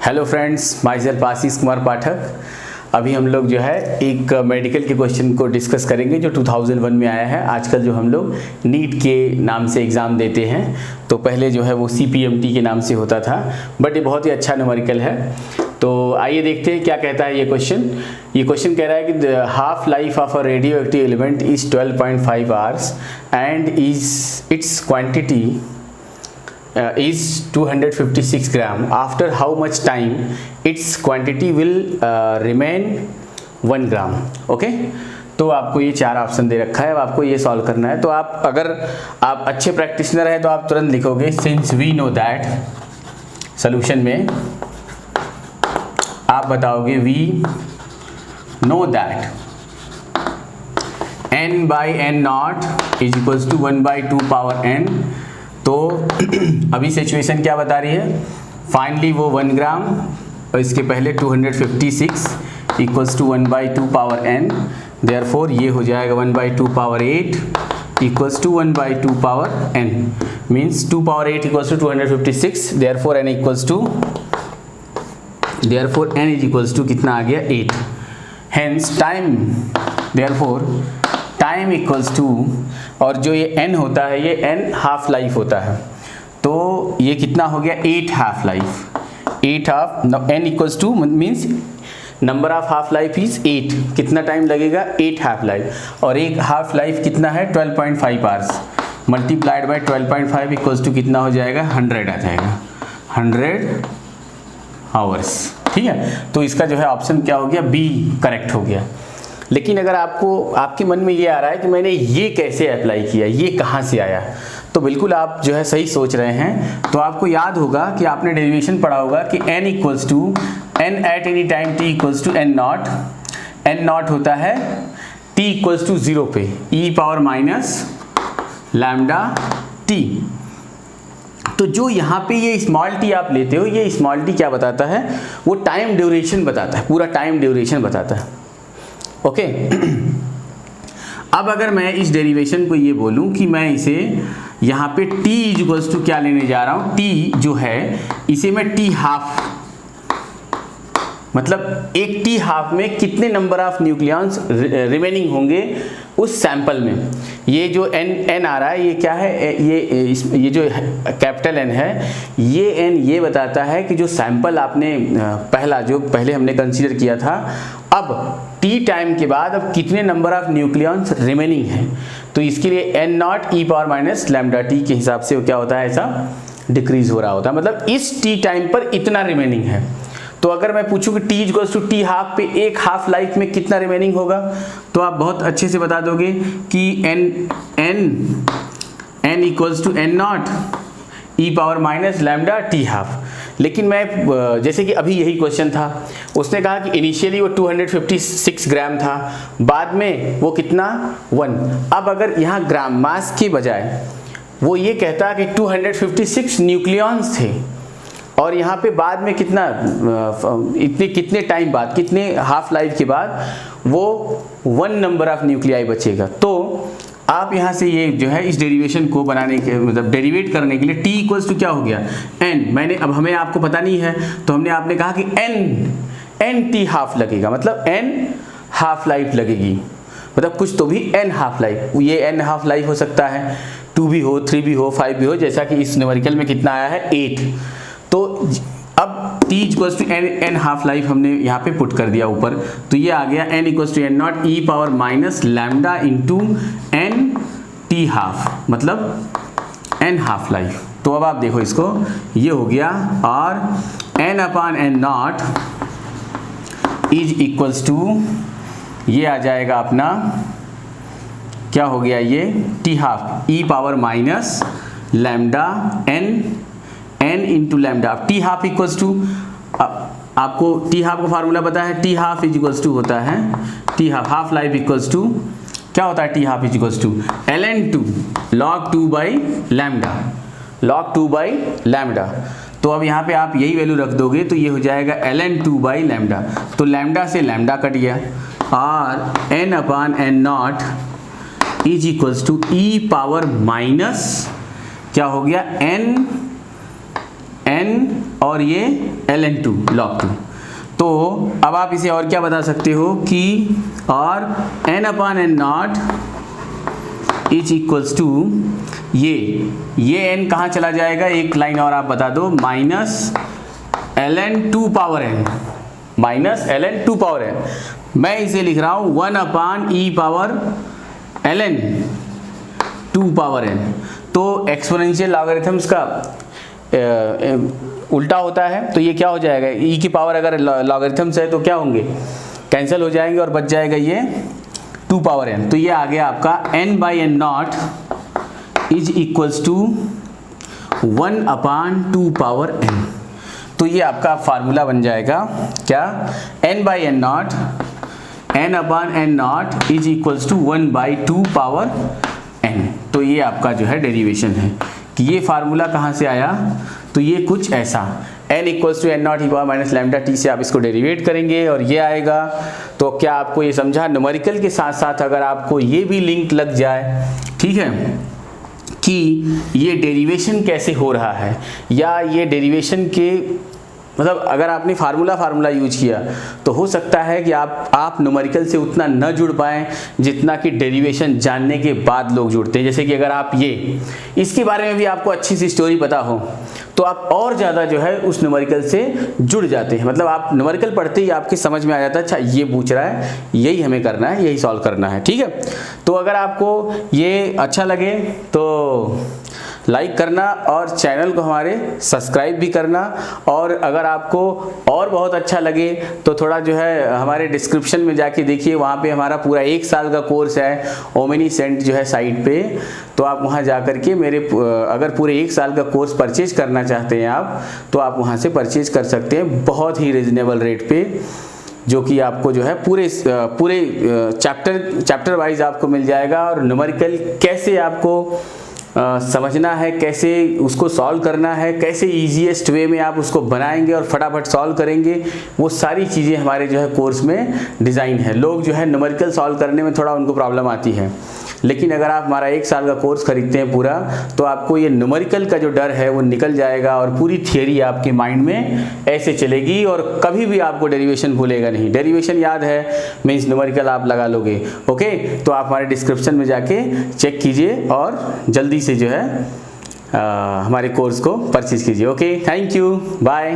Hello friends, my self Ashish Kumar Pathak. अभी हम लोग जो है एक मेडिकल के क्वेश्चन को डिस्कस करेंगे जो 2001 में आया है। आजकल जो हम लोग नीट के नाम से एग्ज़ाम देते हैं, तो पहले जो है वो CPMT के नाम से होता था, बट ये बहुत ही अच्छा न्यूमेरिकल है। तो आइए देखते हैं क्या कहता है ये क्वेश्चन। ये क्वेश्चन कह रहा है कि half life of a radio active element is 12.5 hours and it's quantity is 256 gram. After how much time its quantity will remain 1 gram. Okay, तो आपको ये 4 ऑप्शन दे रखा है, अब आपको ये सॉल्व करना है। तो आप अगर आप अच्छे प्रैक्टिशनर हैं तो आप तुरंत लिखोगे since we know that. Solution में आप बताओगे we know that n by n naught is equals to 1 by 2 power n। तो अभी सिचुएशन क्या बता रही है, फाइनली वो 1 ग्राम और इसके पहले 256 equals to 1 by 2 power n। Therefore ये हो जाएगा 1 by 2 power 8 equals to 1 by 2 power n, means 2 power 8 equals to 256। Therefore n equals to कितना आ गया 8। Hence time, therefore time equals to, और जो ये n होता है ये n हाफ लाइफ होता है, तो ये कितना हो गया 8 half life. 8 half n equals two means number of half life is 8। कितना टाइम लगेगा 8 हाफ लाइफ, और एक हाफ लाइफ कितना है 12.5 hours multiplied by 12.5 equals to कितना हो जाएगा 100 आ जाएगा, 100 आवर्स। ठीक है, तो इसका जो है ऑप्शन क्या हो गया बी करेक्ट हो गया। लेकिन अगर आपके मन में ये आ रहा है कि मैंने ये कैसे अप्लाई किया, ये कहाँ से आया, तो बिल्कुल आप जो है सही सोच रहे हैं। तो आपको याद होगा कि आपने डेरिवेशन पढ़ा होगा कि n equals to n at any time t equals to n naught होता है t इक्वल्स टू 0 पे e power minus lambda t। तो जो यहाँ पे ये स्मॉल t आप लेते हो, ये स्मॉल t क्या बताता है, वो टाइम ड्यूरेशन बताता है, पूरा टाइम ड्यूरेशन बताता है। ओके अब अगर मैं इस डेरिवेशन को ये बोलूं कि मैं इसे यहाँ पे t इक्वल्स टू क्या लेने जा रहा हूँ, t जो है इसे मैं t हाफ, मतलब एक t हाफ में कितने नंबर ऑफ न्यूक्लियॉन्स रिमेनिंग होंगे उस सैंपल में। ये जो n आ रहा है ये क्या है, ये जो कैपिटल N है, ये n ये बताता है कि जो सैंपल आपने पहले हमने कंसीडर किया था, अब t टाइम के बाद अब कितने नंबर ऑफ न्यूक्लियॉन्स रिमेनिंग हैं। तो इसके लिए n naught e power minus lambda t के हिसाब से वो क्या होता है, ऐसा डिक्रीज हो रहा होता है, मतलब इस t टाइम पर इतना रिमेनिंग है। तो अगर मैं पूछूं कि t equals to T half पे एक हाफ लाइफ में कितना रिमेनिंग होगा, तो आप बहुत अच्छे से बता दोगे कि n equals to n naught e power minus lambda t half. लेकिन मैं जैसे कि अभी यही क्वेश्चन था, उसने कहा कि इनिशियली वो 256 ग्राम था, बाद में वो कितना 1। अब अगर यहाँ ग्राम मास के बजाय वो ये कहता कि 256 न्यूक्लियॉन्स थे, और यहाँ पे बाद में कितना कितने टाइम बाद, कितने हाफ लाइफ के बाद वो 1 नंबर ऑफ न्यूक्लियाई बचेगा। तो आप यहाँ से ये जो है इस डेरिवेशन को बनाने के मतलब डेरिवेट करने के लिए t इक्वल्स टू क्या हो गया n, अब हमें आपको पता नहीं है तो आपने कहा कि n t हाफ लगेगा, मतलब n हाफ लाइफ लगेगी, मतलब कुछ तो भी n हाफ लाइफ, ये n हाफ लाइफ हो सकता है 2 भी हो, 3 भी हो, 5 भी हो, जैसा कि इस न्यूमेरिकल में कितना आया है 8। तो अब t equals to n half life हमने यहाँ पे पुट कर दिया ऊपर, तो ये आ गया n equals to n naught e power minus lambda into n t half, मतलब n हाफ लाइफ। तो अब आप देखो इसको, ये हो गया, और n upon n naught is equals to, ये आ जाएगा अपना क्या हो गया, ये t half e power minus lambda n into lambda. T half equals to, आपको टी हाफ का फार्मूला पता है, T half is equals to होता है T half life equals to क्या होता है, T half is equals to ln2 log 2 by lambda, log 2 by lambda. तो अब यहाँ पे आप यही वैल्यू रख दोगे तो ये हो जाएगा ln2 बाई लैम्डा, तो लैम्डा से लैम्डा कट गया, और n upon n naught is equals to e power minus क्या हो गया n और ये ln2 log 2। तो अब आप इसे और क्या बता सकते हो कि और n upon n naught is equals to ये n कहाँ चला जाएगा, एक लाइन और आप बता दो, minus ln2 power n, minus ln2 power n। मैं इसे लिख रहा हूँ 1 अपान e power ln2 power n। तो एक्सपोनेंशियल लॉगरिथम्स का उल्टा होता है, तो ये क्या हो जाएगा, e की पावर अगर लॉगरिथम्स है तो क्या होंगे, कैंसिल हो जाएंगे और बच जाएगा ये 2 पावर n। तो ये आ गया आपका n by n naught is equals to 1 upon 2 power n। तो ये आपका फार्मूला बन जाएगा क्या, n by n naught, n upon n naught is equals to 1 by 2 power n। तो ये आपका जो है डेरिवेशन है कि ये फार्मूला कहाँ से आया, तो ये कुछ ऐसा n equals to N naught E power minus lambda T से आप इसको डेरिवेट करेंगे और ये आएगा। तो क्या आपको ये समझा, न्यूमेरिकल के साथ साथ अगर आपको ये भी लिंक लग जाए, ठीक है, कि ये डेरिवेशन कैसे हो रहा है, या ये डेरिवेशन के मतलब अगर आपने फार्मूला यूज किया तो हो सकता है कि आप न्यूमेरिकल से उतना न जुड़ पाएँ जितना कि डेरिवेशन जानने के बाद लोग जुड़ते हैं। जैसे कि अगर आप ये इसके बारे में भी आपको अच्छी सी स्टोरी पता हो तो आप और ज़्यादा जो है उस न्यूमेरिकल से जुड़ जाते हैं। मतलब आप न्यूमेरिकल पढ़ते ही आपके समझ में आ जाता है, अच्छा ये पूछ रहा है, यही हमें करना है, यही सॉल्व करना है, ठीक है। तो अगर आपको ये अच्छा लगे तो लाइक करना और चैनल को हमारे सब्सक्राइब भी करना, और अगर आपको और बहुत अच्छा लगे तो थोड़ा जो है हमारे डिस्क्रिप्शन में जाके देखिए, वहाँ पे हमारा पूरा 1 साल का कोर्स है ओमिनीसेंट जो है साइट पे। तो आप वहाँ जा कर के मेरे अगर पूरे 1 साल का कोर्स परचेज करना चाहते हैं आप, तो आप वहाँ से परचेज कर सकते हैं बहुत ही रिजनेबल रेट पे, जो कि आपको जो है पूरे चैप्टर वाइज आपको मिल जाएगा। और न्यूमेरिकल कैसे आपको समझना है, कैसे उसको सॉल्व करना है, कैसे ईजीएस्ट वे में आप उसको बनाएंगे और फटाफट सॉल्व करेंगे, वो सारी चीज़ें हमारे जो है कोर्स में डिज़ाइन है। लोग जो है न्यूमेरिकल सॉल्व करने में थोड़ा उनको प्रॉब्लम आती है, लेकिन अगर आप हमारा 1 साल का कोर्स खरीदते हैं पूरा, तो आपको ये न्यूमेरिकल का जो डर है वो निकल जाएगा और पूरी थियरी आपके माइंड में ऐसे चलेगी और कभी भी आपको डेरिवेशन भूलेगा नहीं। डेरिवेशन याद है मीन्स न्यूमेरिकल आप लगा लोगे। ओके, तो आप हमारे डिस्क्रिप्शन में जाके चेक कीजिए और जल्दी से जो है हमारे कोर्स को परचेज कीजिए। Okay, thank you, bye.